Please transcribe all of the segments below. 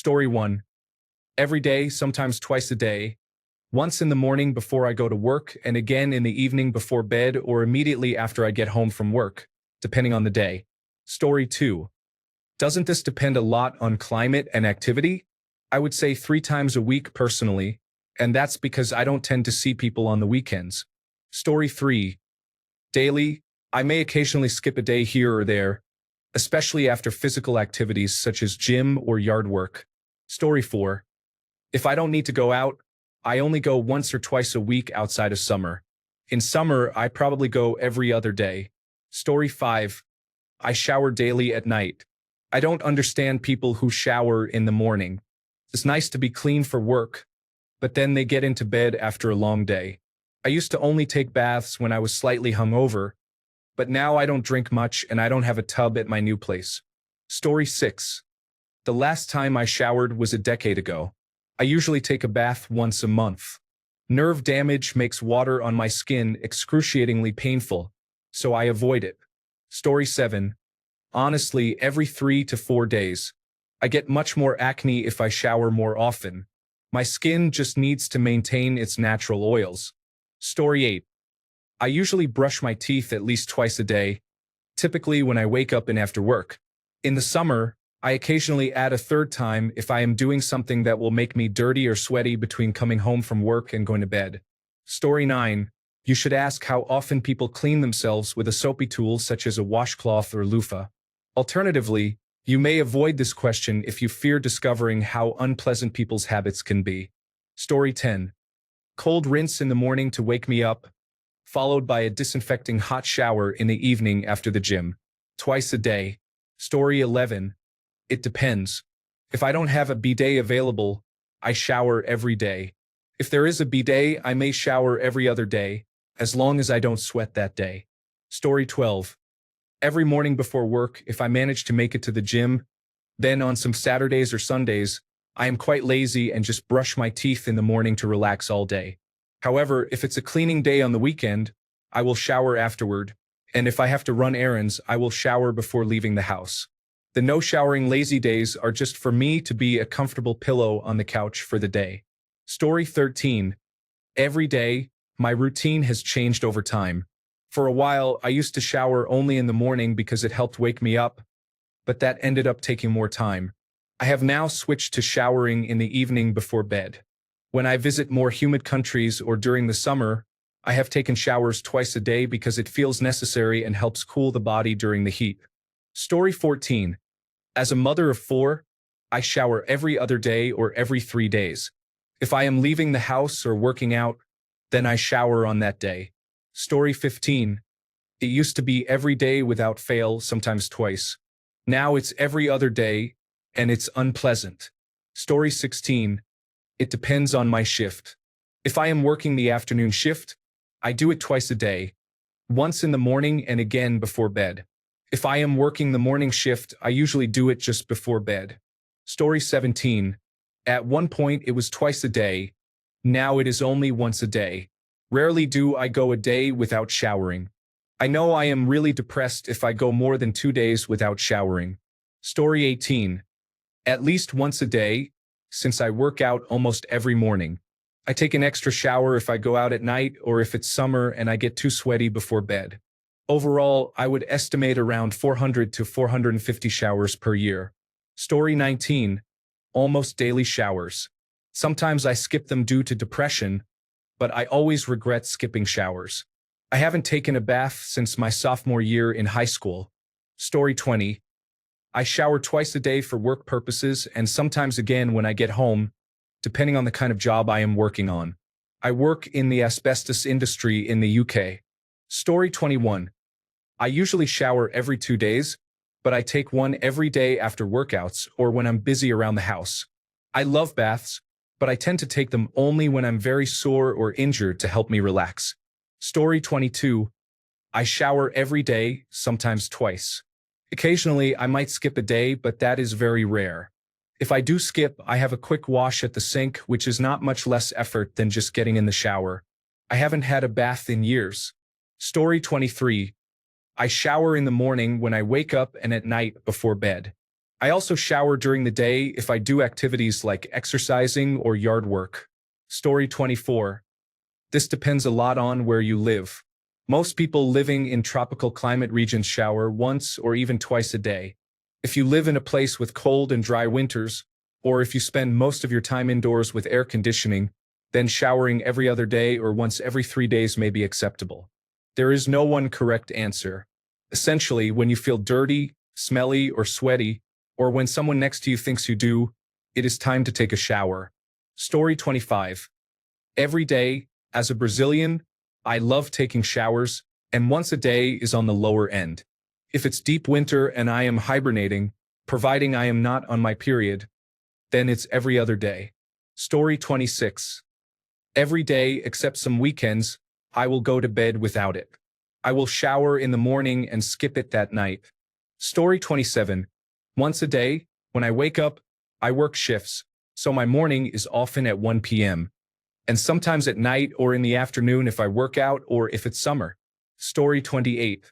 Story 1. Every day, sometimes twice a day. Once in the morning before I go to work, and again in the evening before bed or immediately after I get home from work, depending on the day. Story 2. Doesn't this depend a lot on climate and activity? I would say 3 times a week personally, and that's because I don't tend to see people on the weekends. Story 3. Daily, I may occasionally skip a day here or there, especially after physical activities such as gym or yard work. Story 4. If I don't need to go out, I only go once or twice a week outside of summer. In summer, I probably go every other day. Story 5. I shower daily at night. I don't understand people who shower in the morning. It's nice to be clean for work, but then they get into bed after a long day. I used to only take baths when I was slightly hungover, but now I don't drink much and I don't have a tub at my new place. Story 6. The last time I showered was a decade ago. I usually take a bath once a month. Nerve damage makes water on my skin excruciatingly painful, so I avoid it. Story 7. Honestly, every 3 to 4 days. I get much more acne if I shower more often. My skin just needs to maintain its natural oils. Story 8. I usually brush my teeth at least twice a day, typically when I wake up and after work. In the summer, I occasionally add a third time if I am doing something that will make me dirty or sweaty between coming home from work and going to bed. Story 9. You should ask how often people clean themselves with a soapy tool such as a washcloth or loofah. Alternatively, you may avoid this question if you fear discovering how unpleasant people's habits can be. Story 10. Cold rinse in the morning to wake me up, followed by a disinfecting hot shower in the evening after the gym. Twice a day. Story 11. It depends. If I don't have a bidet available, I shower every day. If there is a bidet, I may shower every other day, as long as I don't sweat that day. Story 12. Every morning before work, if I manage to make it to the gym, then on some Saturdays or Sundays, I am quite lazy and just brush my teeth in the morning to relax all day. However, if it's a cleaning day on the weekend, I will shower afterward, and if I have to run errands, I will shower before leaving the house. The no showering lazy days are just for me to be a comfortable pillow on the couch for the day. Story 13. Every day, my routine has changed over time. For a while, I used to shower only in the morning because it helped wake me up, but that ended up taking more time. I have now switched to showering in the evening before bed. When I visit more humid countries or during the summer, I have taken showers twice a day because it feels necessary and helps cool the body during the heat. Story 14. As a mother of 4, I shower every other day or every 3 days. If I am leaving the house or working out, then I shower on that day. Story 15. It used to be every day without fail, sometimes twice. Now it's every other day, and it's unpleasant. Story 16. It depends on my shift. If I am working the afternoon shift, I do it twice a day, once in the morning and again before bed. If I am working the morning shift, I usually do it just before bed. Story 17. At one point, it was twice a day. Now it is only once a day. Rarely do I go a day without showering. I know I am really depressed if I go more than 2 days without showering. Story 18. At least once a day, since I work out almost every morning. I take an extra shower if I go out at night or if it's summer and I get too sweaty before bed. Overall, I would estimate around 400 to 450 showers per year. Story 19. Almost daily showers. Sometimes I skip them due to depression, but I always regret skipping showers. I haven't taken a bath since my sophomore year in high school. Story 20. I shower twice a day for work purposes and sometimes again when I get home, depending on the kind of job I am working on. I work in the asbestos industry in the UK. Story 21. I usually shower every 2 days, but I take one every day after workouts or when I'm busy around the house. I love baths, but I tend to take them only when I'm very sore or injured to help me relax. Story 22. I shower every day, sometimes twice. Occasionally, I might skip a day, but that is very rare. If I do skip, I have a quick wash at the sink, which is not much less effort than just getting in the shower. I haven't had a bath in years. Story 23. I shower in the morning when I wake up and at night before bed. I also shower during the day if I do activities like exercising or yard work. Story 24. This depends a lot on where you live. Most people living in tropical climate regions shower once or even twice a day. If you live in a place with cold and dry winters, or if you spend most of your time indoors with air conditioning, then showering every other day or once every 3 days may be acceptable. There is no one correct answer. Essentially, when you feel dirty, smelly, or sweaty, or when someone next to you thinks you do, it is time to take a shower. Story 25. Every day, as a Brazilian, I love taking showers, and once a day is on the lower end. If it's deep winter and I am hibernating, providing I am not on my period, then it's every other day. Story 26. Every day except some weekends, I will go to bed without it. I will shower in the morning and skip it that night. Story 27. Once a day, when I wake up, I work shifts, so my morning is often at 1 p.m. and sometimes at night or in the afternoon if I work out or if it's summer. Story 28.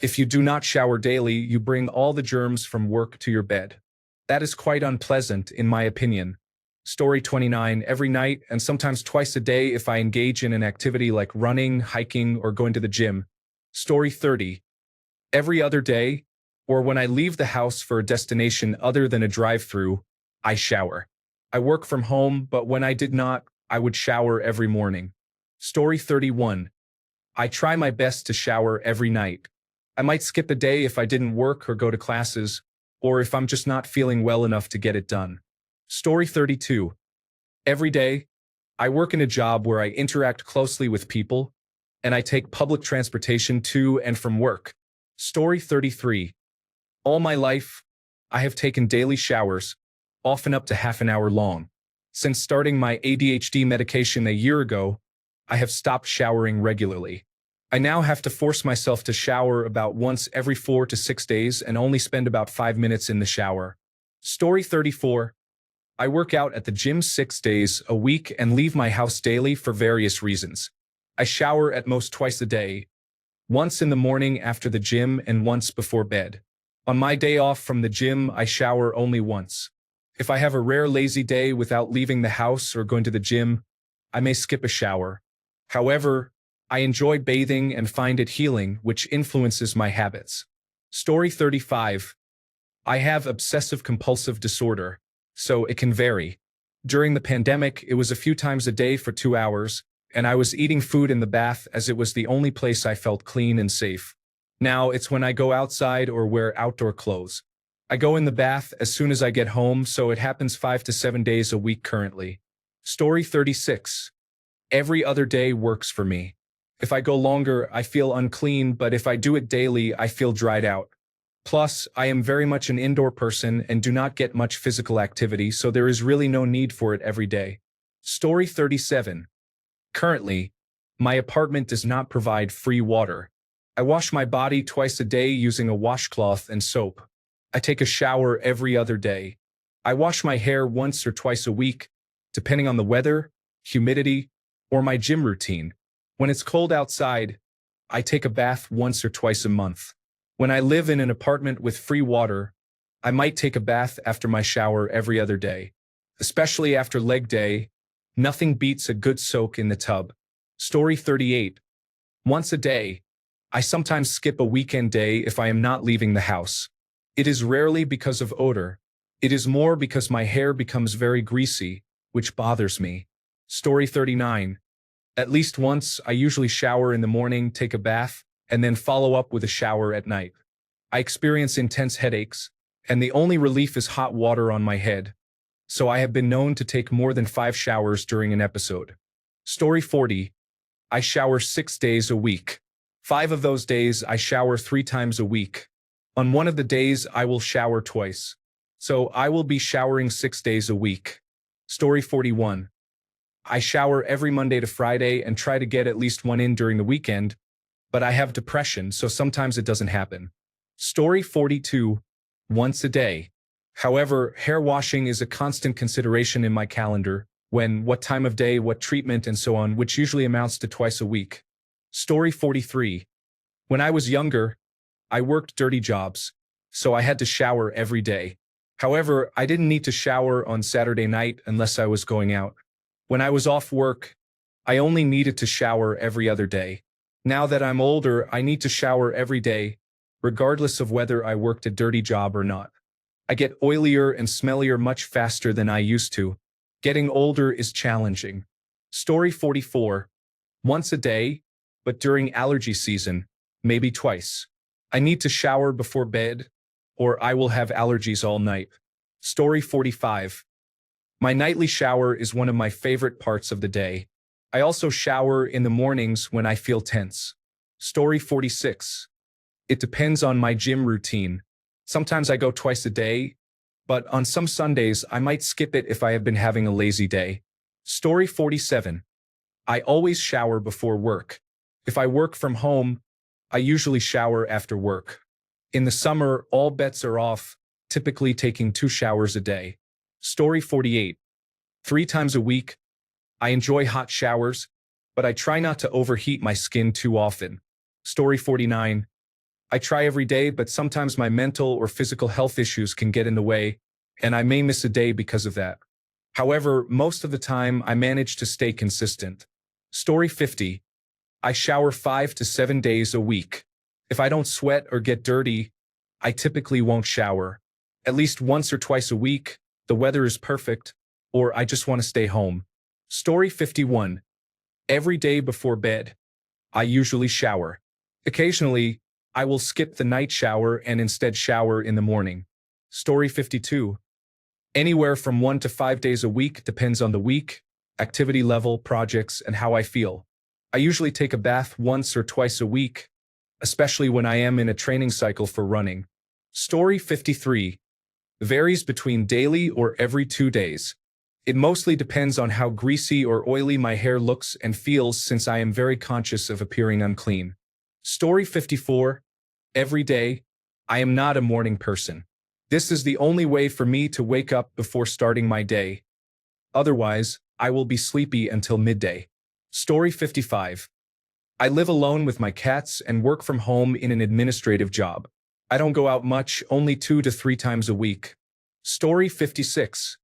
If you do not shower daily, you bring all the germs from work to your bed. That is quite unpleasant, in my opinion. Story 29. Every night and sometimes twice a day if I engage in an activity like running, hiking, or going to the gym. Story 30. Every other day, or when I leave the house for a destination other than a drive-through, I shower. I work from home, but when I did not, I would shower every morning. Story 31. I try my best to shower every night. I might skip a day if I didn't work or go to classes, or if I'm just not feeling well enough to get it done. Story 32. Every day, I work in a job where I interact closely with people, and I take public transportation to and from work. Story 33. All my life, I have taken daily showers, often up to half an hour long. Since starting my ADHD medication a year ago, I have stopped showering regularly. I now have to force myself to shower about once every 4 to 6 days and only spend about 5 minutes in the shower. Story 34. I work out at the gym 6 days a week and leave my house daily for various reasons. I shower at most twice a day, once in the morning after the gym and once before bed. On my day off from the gym, I shower only once. If I have a rare lazy day without leaving the house or going to the gym, I may skip a shower. However, I enjoy bathing and find it healing, which influences my habits. Story 35. I have obsessive-compulsive disorder, so it can vary. During the pandemic, it was a few times a day for 2 hours, and I was eating food in the bath as it was the only place I felt clean and safe. Now it's when I go outside or wear outdoor clothes. I go in the bath as soon as I get home, so it happens 5 to 7 days a week currently. Story 36. Every other day works for me. If I go longer, I feel unclean, but if I do it daily, I feel dried out. Plus, I am very much an indoor person and do not get much physical activity, so there is really no need for it every day. Story 37. Currently, my apartment does not provide free water. I wash my body twice a day using a washcloth and soap. I take a shower every other day. I wash my hair once or twice a week, depending on the weather, humidity, or my gym routine. When it's cold outside, I take a bath once or twice a month. When I live in an apartment with free water, I might take a bath after my shower every other day. Especially after leg day, nothing beats a good soak in the tub. Story 38. Once a day, I sometimes skip a weekend day if I am not leaving the house. It is rarely because of odor. It is more because my hair becomes very greasy, which bothers me. Story 39. At least once, I usually shower in the morning, take a bath, and then follow up with a shower at night. I experience intense headaches, and the only relief is hot water on my head. So I have been known to take more than 5 showers during an episode. Story 40. I shower 6 days a week. 5 of those days, I shower 3 times a week. On one of the days, I will shower twice. So I will be showering 6 days a week. Story 41. I shower every Monday to Friday and try to get at least one in during the weekend, but I have depression, so sometimes it doesn't happen. Story 42. Once a day. However, hair washing is a constant consideration in my calendar, what time of day, what treatment, and so on, which usually amounts to twice a week. Story 43. When I was younger, I worked dirty jobs, so I had to shower every day. However, I didn't need to shower on Saturday night unless I was going out. When I was off work, I only needed to shower every other day. Now that I'm older, I need to shower every day, regardless of whether I worked a dirty job or not. I get oilier and smellier much faster than I used to. Getting older is challenging. Story 44. Once a day, but during allergy season, maybe twice. I need to shower before bed, or I will have allergies all night. Story 45. My nightly shower is one of my favorite parts of the day. I also shower in the mornings when I feel tense. Story 46. It depends on my gym routine. Sometimes I go twice a day, but on some Sundays I might skip it if I have been having a lazy day. Story 47. I always shower before work. If I work from home, I usually shower after work. In the summer, all bets are off, typically taking 2 showers a day. Story 48. 3 times a week. I enjoy hot showers, but I try not to overheat my skin too often. Story 49. I try every day, but sometimes my mental or physical health issues can get in the way, and I may miss a day because of that. However, most of the time, I manage to stay consistent. Story 50. I shower 5 to 7 days a week. If I don't sweat or get dirty, I typically won't shower. At least once or twice a week, the weather is perfect, or I just want to stay home. Story 51. Every day before bed, I usually shower. Occasionally, I will skip the night shower and instead shower in the morning. Story 52. Anywhere from 1 to 5 days a week depends on the week, activity level, projects, and how I feel. I usually take a bath once or twice a week, especially when I am in a training cycle for running. Story 53. Varies between daily or every 2 days. It mostly depends on how greasy or oily my hair looks and feels, since I am very conscious of appearing unclean. Story 54. Every day, I am not a morning person. This is the only way for me to wake up before starting my day. Otherwise, I will be sleepy until midday. Story 55. I live alone with my cats and work from home in an administrative job. I don't go out much, only 2 to 3 times a week. Story 56.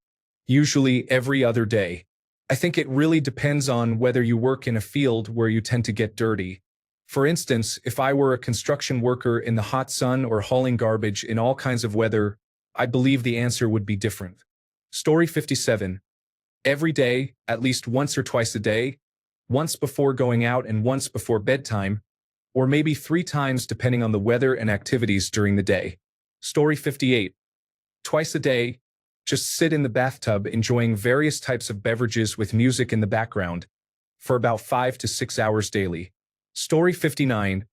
Usually every other day. I think it really depends on whether you work in a field where you tend to get dirty. For instance, if I were a construction worker in the hot sun or hauling garbage in all kinds of weather, I believe the answer would be different. Story 57. Every day, at least once or twice a day, once before going out and once before bedtime, or maybe 3 times depending on the weather and activities during the day. Story 58. Twice a day, just sit in the bathtub enjoying various types of beverages with music in the background for about 5 to 6 hours daily. Story 59.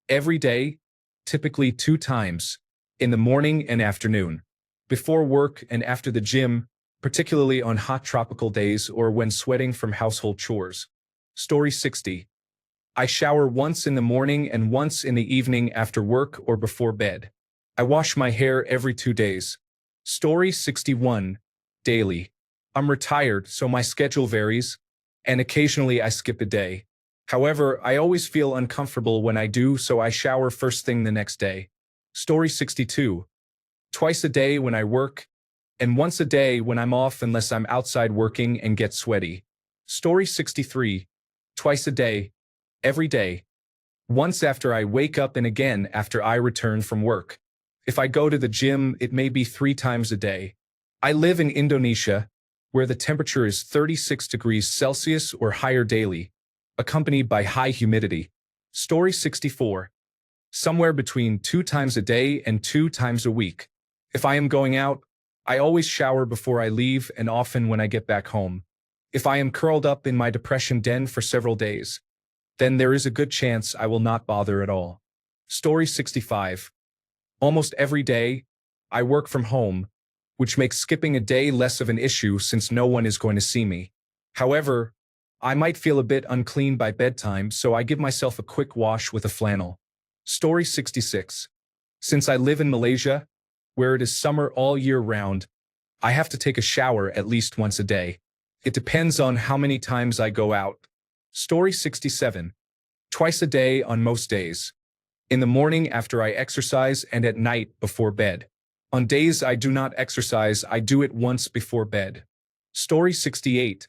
Every day, typically 2 times, in the morning and afternoon, before work and after the gym, particularly on hot tropical days or when sweating from household chores. Story 60. I shower once in the morning and once in the evening after work or before bed. I wash my hair every 2 days. Story 61. Daily. I'm retired, so my schedule varies, and occasionally I skip a day. However, I always feel uncomfortable when I do, so I shower first thing the next day. Story 62. Twice a day when I work, and once a day when I'm off unless I'm outside working and get sweaty. Story 63. Twice a day, every day. Once after I wake up and again after I return from work. If I go to the gym, it may be 3 times a day. I live in Indonesia, where the temperature is 36 degrees Celsius or higher daily, accompanied by high humidity. Story 64. Somewhere between 2 times a day and 2 times a week. If I am going out, I always shower before I leave and often when I get back home. If I am curled up in my depression den for several days, then there is a good chance I will not bother at all. Story 65. Almost every day, I work from home, which makes skipping a day less of an issue since no one is going to see me. However, I might feel a bit unclean by bedtime, so I give myself a quick wash with a flannel. Story 66. Since I live in Malaysia, where it is summer all year round, I have to take a shower at least once a day. It depends on how many times I go out. Story 67. Twice a day on most days. In the morning after I exercise and at night before bed. On days I do not exercise, I do it once before bed. Story 68.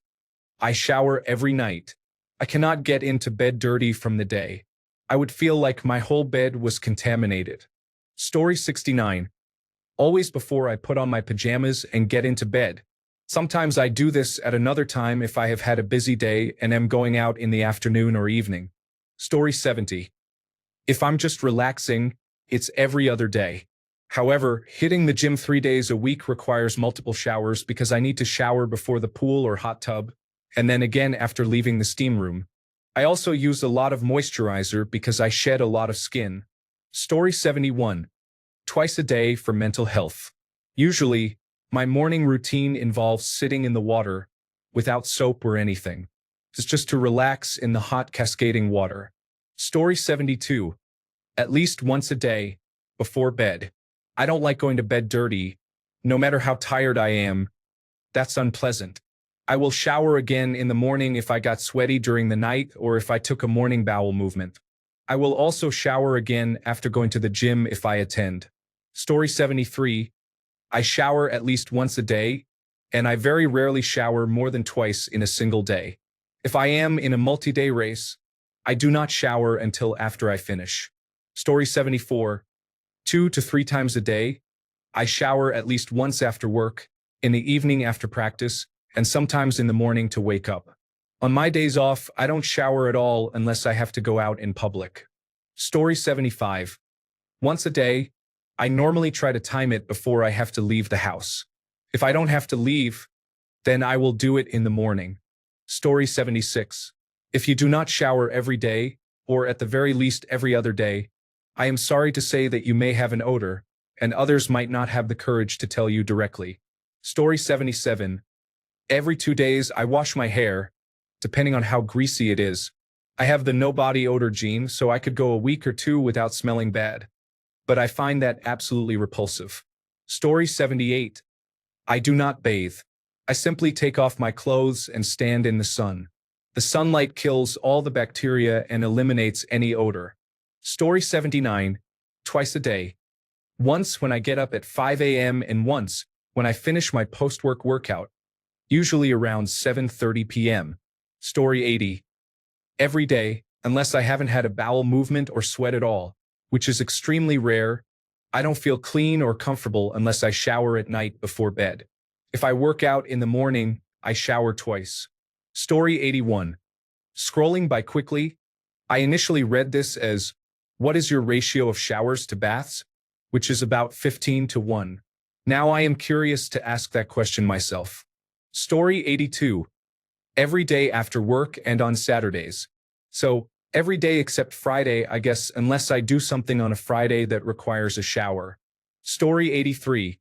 I shower every night. I cannot get into bed dirty from the day. I would feel like my whole bed was contaminated. Story 69. Always before I put on my pajamas and get into bed. Sometimes I do this at another time if I have had a busy day and am going out in the afternoon or evening. Story 70. If I'm just relaxing, it's every other day. However, hitting the gym 3 days a week requires multiple showers because I need to shower before the pool or hot tub, and then again after leaving the steam room. I also use a lot of moisturizer because I shed a lot of skin. Story 71. Twice a day for mental health. Usually, my morning routine involves sitting in the water without soap or anything. It's just to relax in the hot cascading water. Story 72. At least once a day, before bed. I don't like going to bed dirty, no matter how tired I am. That's unpleasant. I will shower again in the morning if I got sweaty during the night or if I took a morning bowel movement. I will also shower again after going to the gym if I attend. Story 73. I shower at least once a day, and I very rarely shower more than twice in a single day. If I am in a multi-day race, I do not shower until after I finish. Story 74. 2 to 3 times a day. I shower at least once after work, in the evening after practice, and sometimes in the morning to wake up. On my days off, I don't shower at all unless I have to go out in public. Story 75. Once a day, I normally try to time it before I have to leave the house. If I don't have to leave, then I will do it in the morning. Story 76. If you do not shower every day, or at the very least every other day, I am sorry to say that you may have an odor, and others might not have the courage to tell you directly. Story 77. Every 2 days I wash my hair, depending on how greasy it is. I have the no body odor gene, so I could go a week or 2 without smelling bad. But I find that absolutely repulsive. Story 78. I do not bathe. I simply take off my clothes and stand in the sun. The sunlight kills all the bacteria and eliminates any odor. Story 79. Twice a day. Once when I get up at 5 a.m. and once when I finish my post-work workout, usually around 7:30 p.m. Story 80. Every day, unless I haven't had a bowel movement or sweat at all, which is extremely rare. I don't feel clean or comfortable unless I shower at night before bed. If I work out in the morning, I shower twice. Story 81. Scrolling by quickly. I initially read this as, what is your ratio of showers to baths? Which is about 15 to 1. Now I am curious to ask that question myself. Story 82. Every day after work and on Saturdays. So, every day except Friday, I guess, unless I do something on a Friday that requires a shower. Story 83.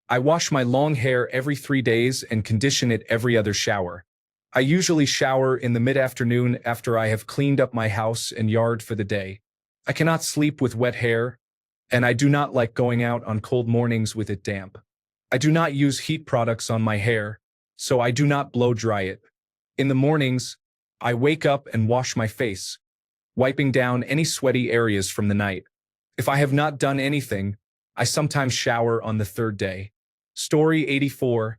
I wash my long hair every 3 days and condition it every other shower. I usually shower in the mid-afternoon after I have cleaned up my house and yard for the day. I cannot sleep with wet hair, and I do not like going out on cold mornings with it damp. I do not use heat products on my hair, so I do not blow dry it. In the mornings, I wake up and wash my face, wiping down any sweaty areas from the night. If I have not done anything, I sometimes shower on the 3rd day. Story 84.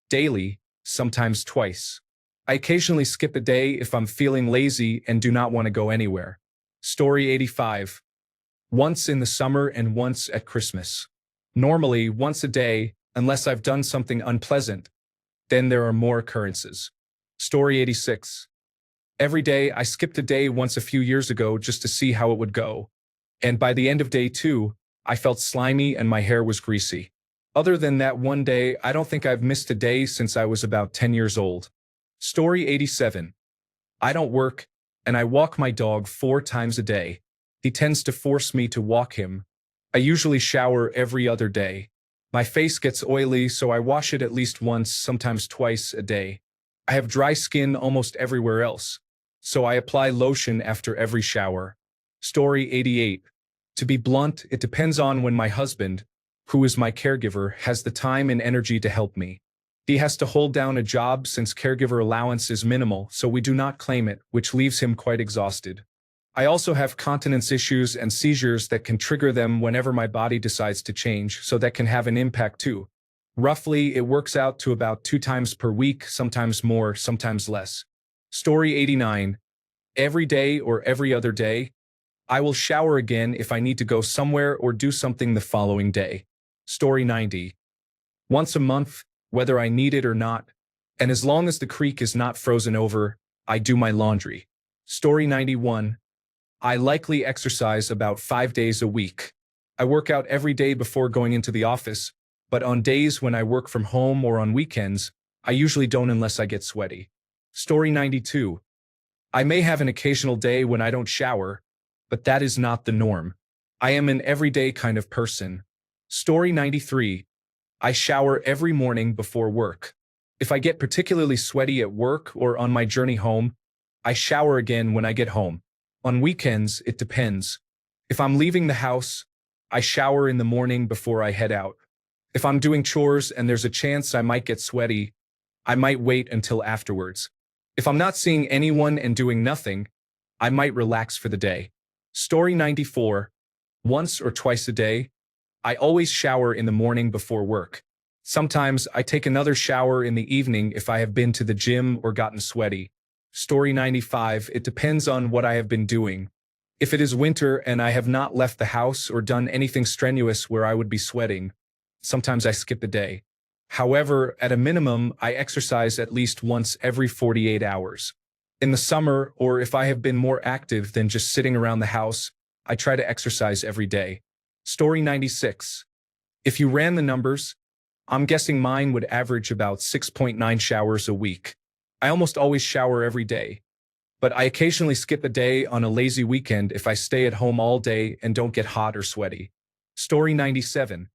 Daily, sometimes twice. I occasionally skip a day if I'm feeling lazy and do not want to go anywhere. Story 85. Once in the summer and once at Christmas. Normally, once a day, unless I've done something unpleasant. Then there are more occurrences. Story 86. Every day, I skipped a day once a few years ago just to see how it would go. And by the end of day 2, I felt slimy and my hair was greasy. Other than that one day, I don't think I've missed a day since I was about 10 years old. Story 87. I don't work, and I walk my dog 4 times a day. He tends to force me to walk him. I usually shower every other day. My face gets oily, so I wash it at least once, sometimes twice a day. I have dry skin almost everywhere else, so I apply lotion after every shower. Story 88. To be blunt, it depends on when my husband, who is my caregiver, has the time and energy to help me. He has to hold down a job since caregiver allowance is minimal, so we do not claim it, which leaves him quite exhausted. I also have continence issues and seizures that can trigger them whenever my body decides to change, so that can have an impact too. Roughly, it works out to about 2 times per week, sometimes more, sometimes less. Story 89. Every day or every other day, I will shower again if I need to go somewhere or do something the following day. Story 90. Once a month, whether I need it or not, and as long as the creek is not frozen over, I do my laundry. Story 91. I likely exercise about 5 days a week. I work out every day before going into the office, but on days when I work from home or on weekends, I usually don't unless I get sweaty. Story 92. I may have an occasional day when I don't shower, but that is not the norm. I am an everyday kind of person. Story 93. I shower every morning before work. If I get particularly sweaty at work or on my journey home, I shower again when I get home. On weekends, it depends. If I'm leaving the house, I shower in the morning before I head out. If I'm doing chores and there's a chance I might get sweaty, I might wait until afterwards. If I'm not seeing anyone and doing nothing, I might relax for the day. Story 94. Once or twice a day, I always shower in the morning before work. Sometimes I take another shower in the evening if I have been to the gym or gotten sweaty. Story 95. It depends on what I have been doing. If it is winter and I have not left the house or done anything strenuous where I would be sweating, sometimes I skip a day. However, at a minimum, I exercise at least once every 48 hours. In the summer, or if I have been more active than just sitting around the house, I try to exercise every day. Story 96. If you ran the numbers, I'm guessing mine would average about 6.9 showers a week. I almost always shower every day, but I occasionally skip a day on a lazy weekend if I stay at home all day and don't get hot or sweaty. Story 97.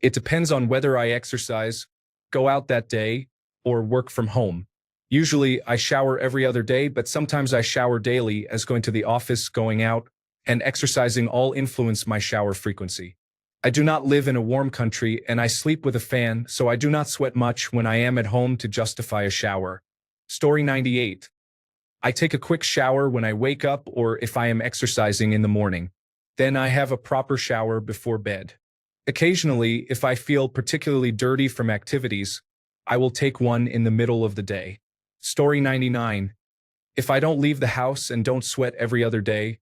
It depends on whether I exercise, go out that day, or work from home. Usually, I shower every other day, but sometimes I shower daily, as going to the office, going out, and exercising all influence my shower frequency. I do not live in a warm country and I sleep with a fan, so I do not sweat much when I am at home to justify a shower. Story 98. I take a quick shower when I wake up or if I am exercising in the morning. Then I have a proper shower before bed. Occasionally, if I feel particularly dirty from activities, I will take one in the middle of the day. Story 99. If I don't leave the house and don't sweat every other day,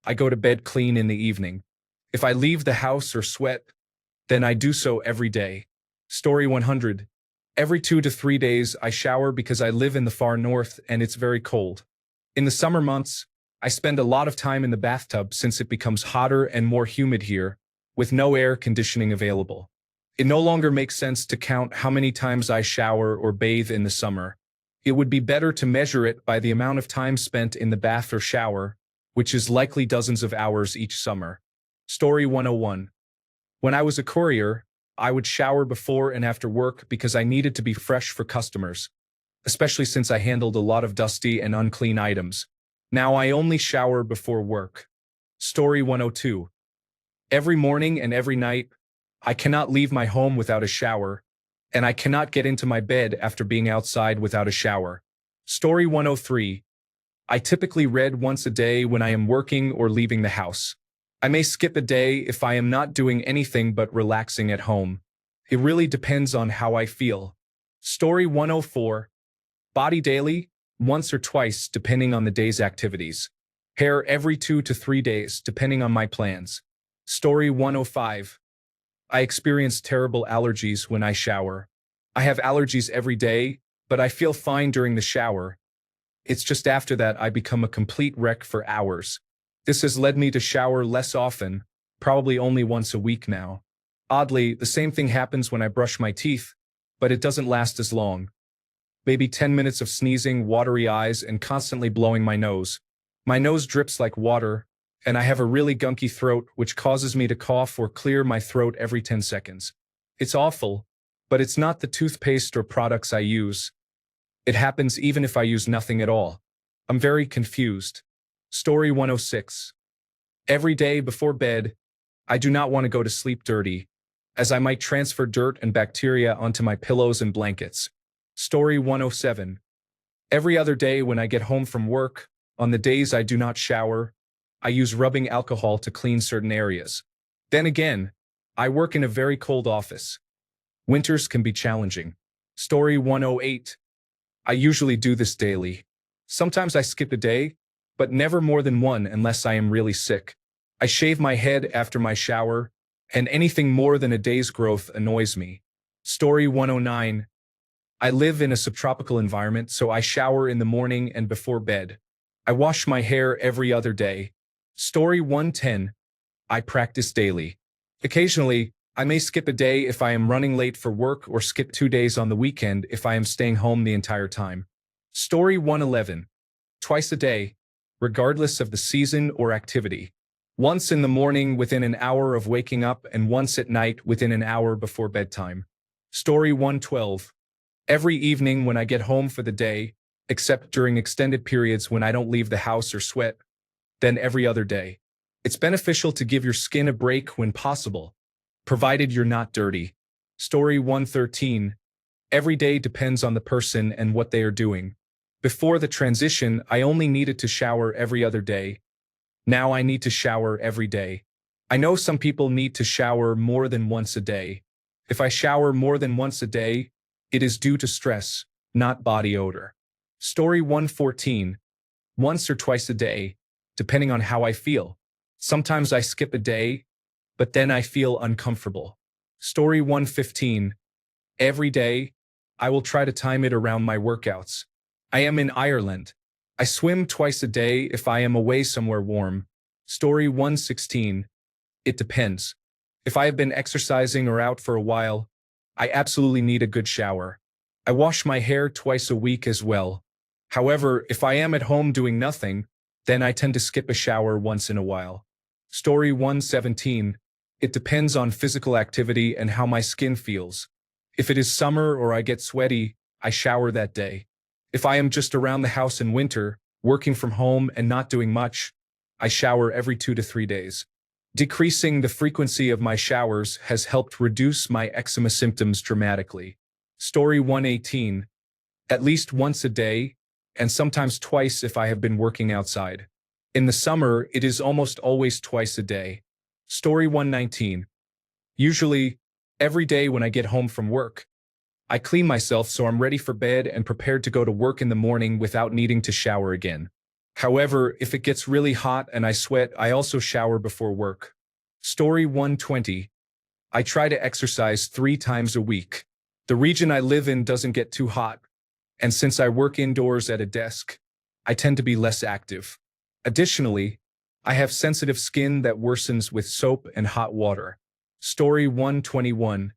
I go to bed clean in the evening. If I leave the house or sweat, then I do so every day. Story 100. Every 2 to 3 days I shower because I live in the far north and it's very cold. In the summer months, I spend a lot of time in the bathtub since it becomes hotter and more humid here, with no air conditioning available. It no longer makes sense to count how many times I shower or bathe in the summer. It would be better to measure it by the amount of time spent in the bath or shower, which is likely dozens of hours each summer. Story 101. When I was a courier, I would shower before and after work because I needed to be fresh for customers, especially since I handled a lot of dusty and unclean items. Now I only shower before work. Story 102. Every morning and every night, I cannot leave my home without a shower, and I cannot get into my bed after being outside without a shower. Story 103. I typically read once a day when I am working or leaving the house. I may skip a day if I am not doing anything but relaxing at home. It really depends on how I feel. Story 104. Body daily, once or twice depending on the day's activities. Hair every 2 to 3 days depending on my plans. Story 105. I experience terrible allergies when I shower. I have allergies every day, but I feel fine during the shower. It's just after that I become a complete wreck for hours. This has led me to shower less often, probably only once a week now. Oddly, the same thing happens when I brush my teeth, but it doesn't last as long. Maybe 10 minutes of sneezing, watery eyes, and constantly blowing my nose. My nose drips like water, and I have a really gunky throat, which causes me to cough or clear my throat every 10 seconds. It's awful, but it's not the toothpaste or products I use. It happens even if I use nothing at all. I'm very confused. Story 106. Every day before bed, I do not want to go to sleep dirty, as I might transfer dirt and bacteria onto my pillows and blankets. Story 107. Every other day when I get home from work, on the days I do not shower, I use rubbing alcohol to clean certain areas. Then again, I work in a very cold office. Winters can be challenging. Story 108. I usually do this daily. Sometimes I skip a day, but never more than one unless I am really sick. I shave my head after my shower, and anything more than a day's growth annoys me. Story 109. I live in a subtropical environment, so I shower in the morning and before bed. I wash my hair every other day. Story 110. I practice daily. Occasionally, I may skip a day if I am running late for work or skip 2 days on the weekend if I am staying home the entire time. Story 111. Twice a day, regardless of the season or activity. Once in the morning within an hour of waking up and once at night within an hour before bedtime. Story 112. Every evening when I get home for the day, except during extended periods when I don't leave the house or sweat, then every other day. It's beneficial to give your skin a break when possible, provided you're not dirty. Story 113. Every day depends on the person and what they are doing. Before the transition, I only needed to shower every other day. Now I need to shower every day. I know some people need to shower more than once a day. If I shower more than once a day, it is due to stress, not body odor. Story 114. Once or twice a day, depending on how I feel. Sometimes I skip a day, but then I feel uncomfortable. Story 115. Every day, I will try to time it around my workouts. I am in Ireland. I swim twice a day if I am away somewhere warm. Story 116. It depends. If I have been exercising or out for a while, I absolutely need a good shower. I wash my hair twice a week as well. However, if I am at home doing nothing, then I tend to skip a shower once in a while. Story 117. It depends on physical activity and how my skin feels. If it is summer or I get sweaty, I shower that day. If I am just around the house in winter, working from home and not doing much, I shower every 2 to 3 days. Decreasing the frequency of my showers has helped reduce my eczema symptoms dramatically. Story 118. At least once a day, and sometimes twice if I have been working outside. In the summer, it is almost always twice a day. Story 119. Usually, every day when I get home from work, I clean myself so I'm ready for bed and prepared to go to work in the morning without needing to shower again. However, if it gets really hot and I sweat, I also shower before work. Story 120. I try to exercise 3 times a week. The region I live in doesn't get too hot, and since I work indoors at a desk, I tend to be less active. Additionally, I have sensitive skin that worsens with soap and hot water. Story 121.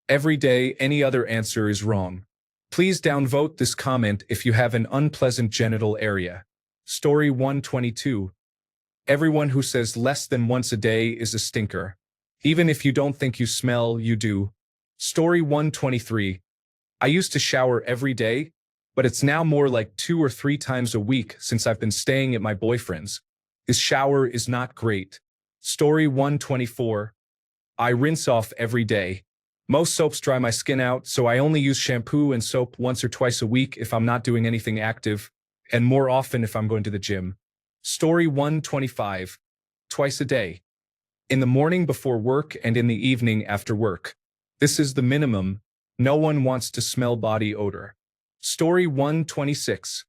Every day, any other answer is wrong. Please downvote this comment if you have an unpleasant genital area. Story 122. Everyone who says less than once a day is a stinker. Even if you don't think you smell, you do. Story 123. I used to shower every day, but it's now more like 2 or 3 times a week since I've been staying at my boyfriend's. His shower is not great. Story 124. I rinse off every day. Most soaps dry my skin out, so I only use shampoo and soap once or twice a week if I'm not doing anything active, and more often if I'm going to the gym. Story 125. Twice a day. In the morning before work and in the evening after work. This is the minimum. No one wants to smell body odor. Story 126.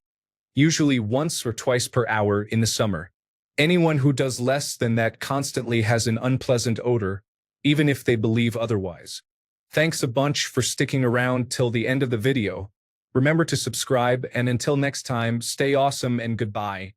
Usually once or twice per hour in the summer. Anyone who does less than that constantly has an unpleasant odor, even if they believe otherwise. Thanks a bunch for sticking around till the end of the video. Remember to subscribe, and until next time, stay awesome and goodbye.